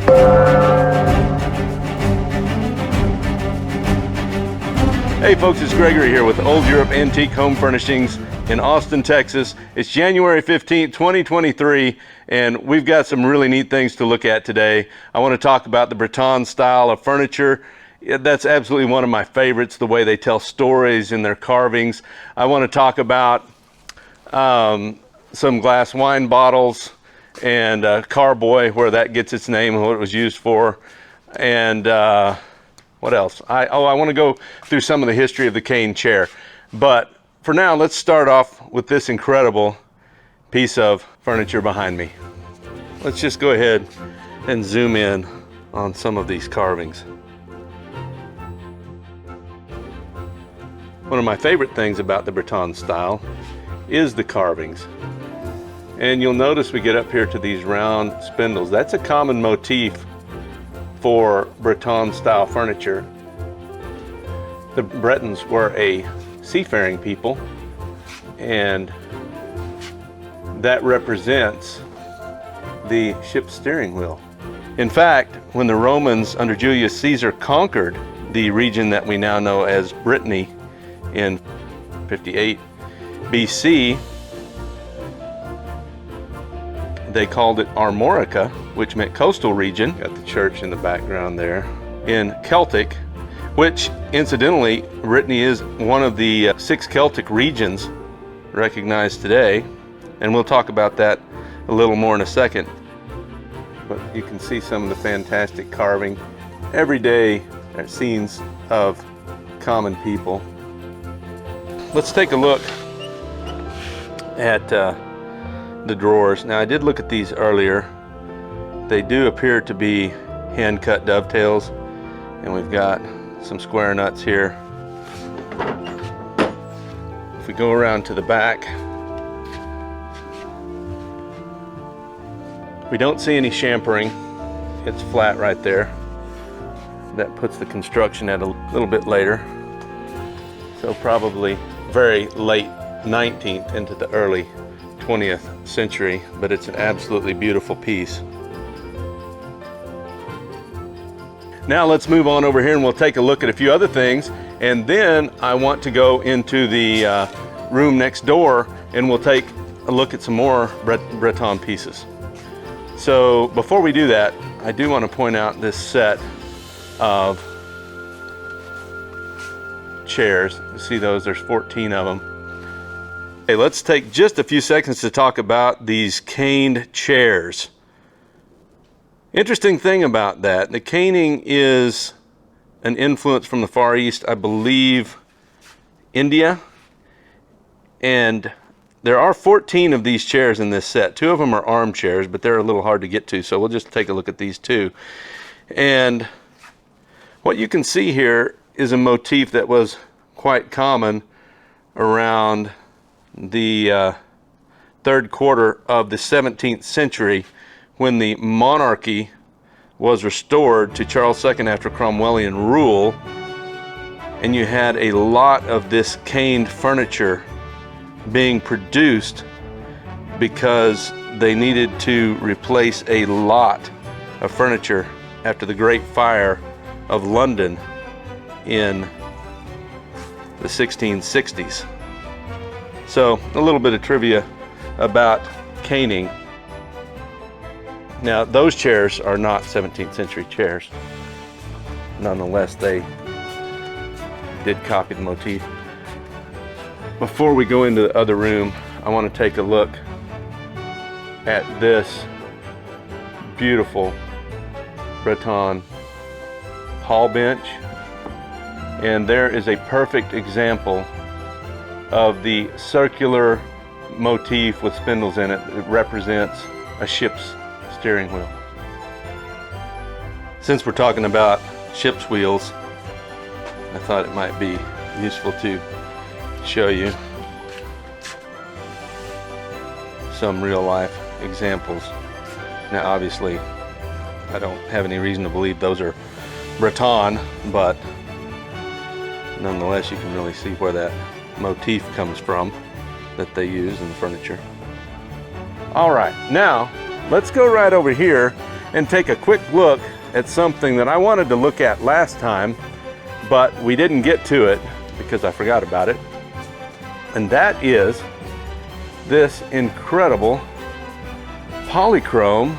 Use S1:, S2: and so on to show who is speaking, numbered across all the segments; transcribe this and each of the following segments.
S1: Hey folks, it's Gregory here with Old Europe Antique Home Furnishings in Austin, Texas. It's January 15th, 2023, and we've got some really neat things to look at today. I want to talk about the Breton style of furniture. That's absolutely one of my favorites, the way they tell stories in their carvings. I want to talk about some glass wine bottles and carboy, where that gets its name and what it was used for. And what else? I want to go through some of the history of the cane chair. But for now, let's start off with this incredible piece of furniture behind me. Let's just go ahead and zoom in on some of these carvings. One of my favorite things about the Breton style is the carvings. And you'll notice we get up here to these round spindles. That's a common motif for Breton style furniture. The Bretons were a seafaring people, and that represents the ship's steering wheel. In fact, when the Romans under Julius Caesar conquered the region that we now know as Brittany in 58 BC, they called it Armorica, which meant coastal region. Got the church in the background there. In Celtic, which incidentally, Brittany is one of the 6 Celtic regions recognized today, and we'll talk about that a little more in a second. But you can see some of the fantastic carving. Every day are scenes of common people. Let's take a look at the drawers. Now, I did look at these earlier. They do appear to be hand-cut dovetails, and we've got some square nuts here. If we go around to the back, we don't see any champering. It's flat right there. That puts the construction at a little bit later, so probably very late 19th into the early 20th century, but it's an absolutely beautiful piece. Now let's move on over here and we'll take a look at a few other things, and then I want to go into the room next door and we'll take a look at some more Breton pieces. So before we do that, I do want to point out this set of chairs. You see those? There's 14 of them. Okay, let's take just a few seconds to talk about these caned chairs. Interesting thing about that, the caning is an influence from the Far East, I believe India, and there are 14 of these chairs in this set. 2 of them are armchairs, but they're a little hard to get to, so we'll just take a look at these 2. And what you can see here is a motif that was quite common around the third quarter of the 17th century, when the monarchy was restored to Charles II after Cromwellian rule, and you had a lot of this caned furniture being produced because they needed to replace a lot of furniture after the Great Fire of London in the 1660s. So a little bit of trivia about caning. Now, those chairs are not 17th century chairs. Nonetheless, they did copy the motif. Before we go into the other room, I want to take a look at this beautiful Breton hall bench. And there is a perfect example of the circular motif with spindles in it. It represents a ship's steering wheel. Since we're talking about ship's wheels, I thought it might be useful to show you some real life examples. Now obviously I don't have any reason to believe those are Breton, but nonetheless you can really see where that motif comes from that they use in the furniture. All right, now let's go right over here and take a quick look at something that I wanted to look at last time, but we didn't get to it because I forgot about it. And that is this incredible polychrome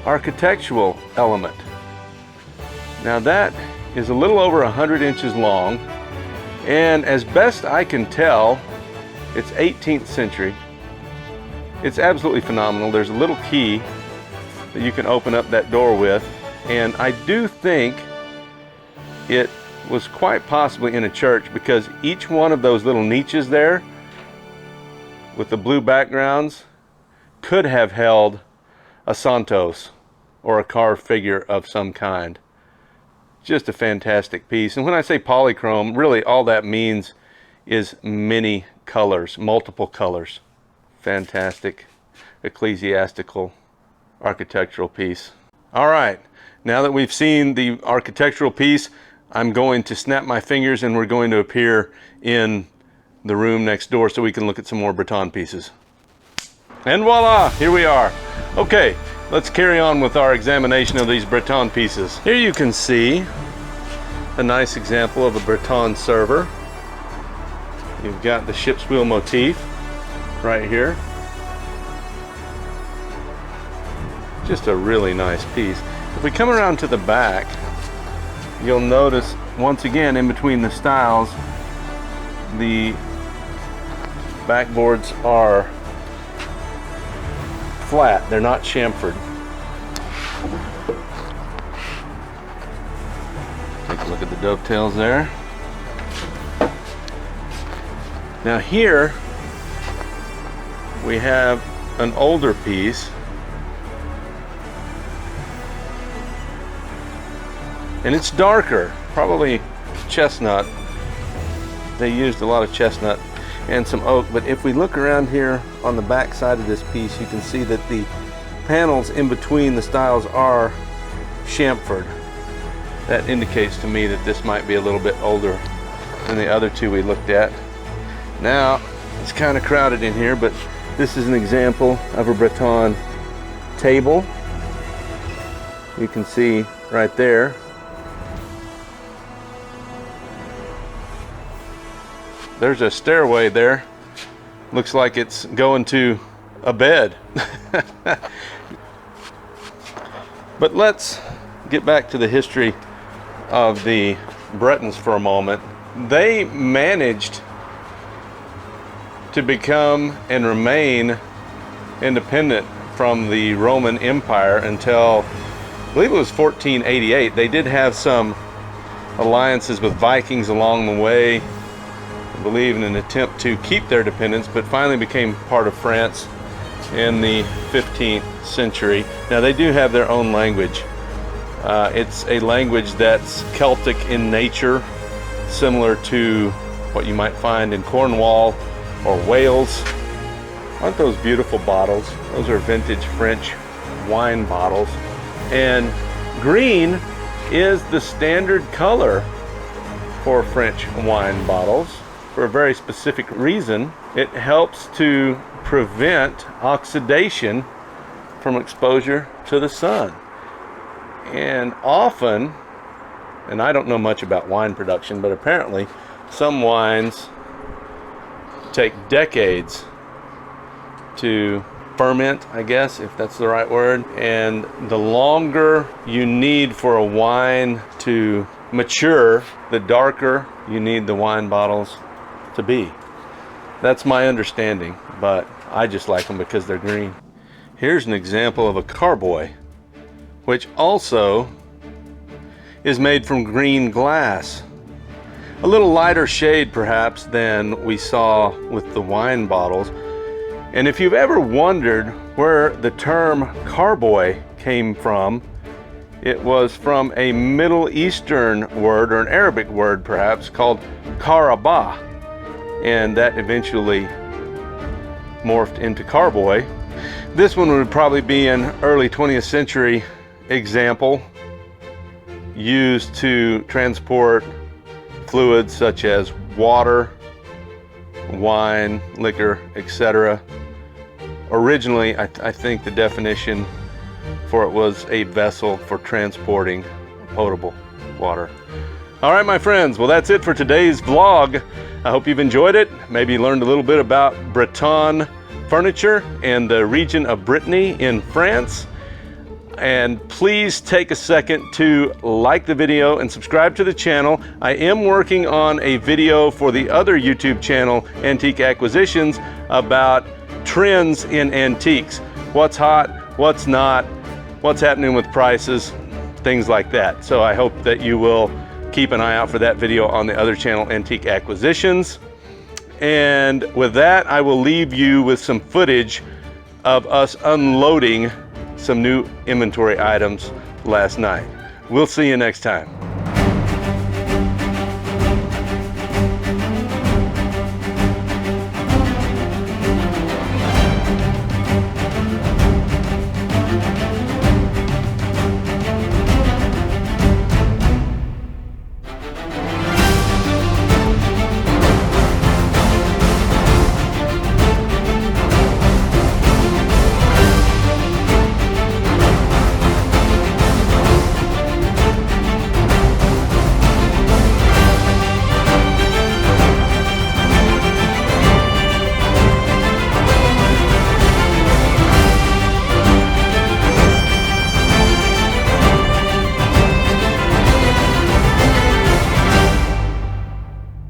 S1: architectural element. Now that is a little over 100 inches long, and as best I can tell, it's 18th century. It's absolutely phenomenal. There's a little key that you can open up that door with, and I do think it was quite possibly in a church, because each one of those little niches there with the blue backgrounds could have held a Santos or a carved figure of some kind. Just a fantastic piece. And when I say polychrome, really all that means is many colors, multiple colors. Fantastic ecclesiastical architectural piece. All right, now that we've seen the architectural piece, I'm going to snap my fingers and we're going to appear in the room next door so we can look at some more Breton pieces. And voila, here we are. Okay, let's carry on with our examination of these Breton pieces. Here you can see a nice example of a Breton server. You've got the ship's wheel motif right here. Just a really nice piece. If we come around to the back, you'll notice once again in between the styles, the backboards are flat. They're not chamfered. Take a look at the dovetails there. Now here we have an older piece, and it's darker, probably chestnut. They used a lot of chestnut and some oak, but if we look around here on the back side of this piece, you can see that the panels in between the styles are chamfered. That indicates to me that this might be a little bit older than the other two we looked at. Now, it's kind of crowded in here, but this is an example of a Breton table. You can see right there. There's a stairway there. Looks like it's going to a bed. But let's get back to the history of the Bretons for a moment. They managed to become and remain independent from the Roman Empire until, I believe it was 1488. They did have some alliances with Vikings along the way, I believe in an attempt to keep their independence, but finally became part of France in the 15th century. Now they do have their own language. It's a language that's Celtic in nature, similar to what you might find in Cornwall or Wales. Aren't those beautiful bottles? Those are vintage French wine bottles. And green is the standard color for French wine bottles for a very specific reason. It helps to prevent oxidation from exposure to the sun. And often, and I don't know much about wine production, but apparently some wines take decades to ferment, I guess, if that's the right word. And the longer you need for a wine to mature, the darker you need the wine bottles to be. That's my understanding, but I just like them because they're green. Here's an example of a carboy, which also is made from green glass. A little lighter shade perhaps than we saw with the wine bottles. And if you've ever wondered where the term carboy came from, it was from a Middle Eastern word, or an Arabic word perhaps, called karabah. And that eventually morphed into carboy. This one would probably be an early 20th century example, used to transport fluids such as water, wine, liquor, etc. Originally, I think the definition therefore it was a vessel for transporting potable water. All right, my friends, well, that's it for today's vlog. I hope you've enjoyed it. Maybe learned a little bit about Breton furniture and the region of Brittany in France. And please take a second to like the video and subscribe to the channel. I am working on a video for the other YouTube channel, Antique Acquisitions, about trends in antiques. What's hot, what's not, what's happening with prices, things like that. So I hope that you will keep an eye out for that video on the other channel, Antique Acquisitions. And with that, I will leave you with some footage of us unloading some new inventory items last night. We'll see you next time.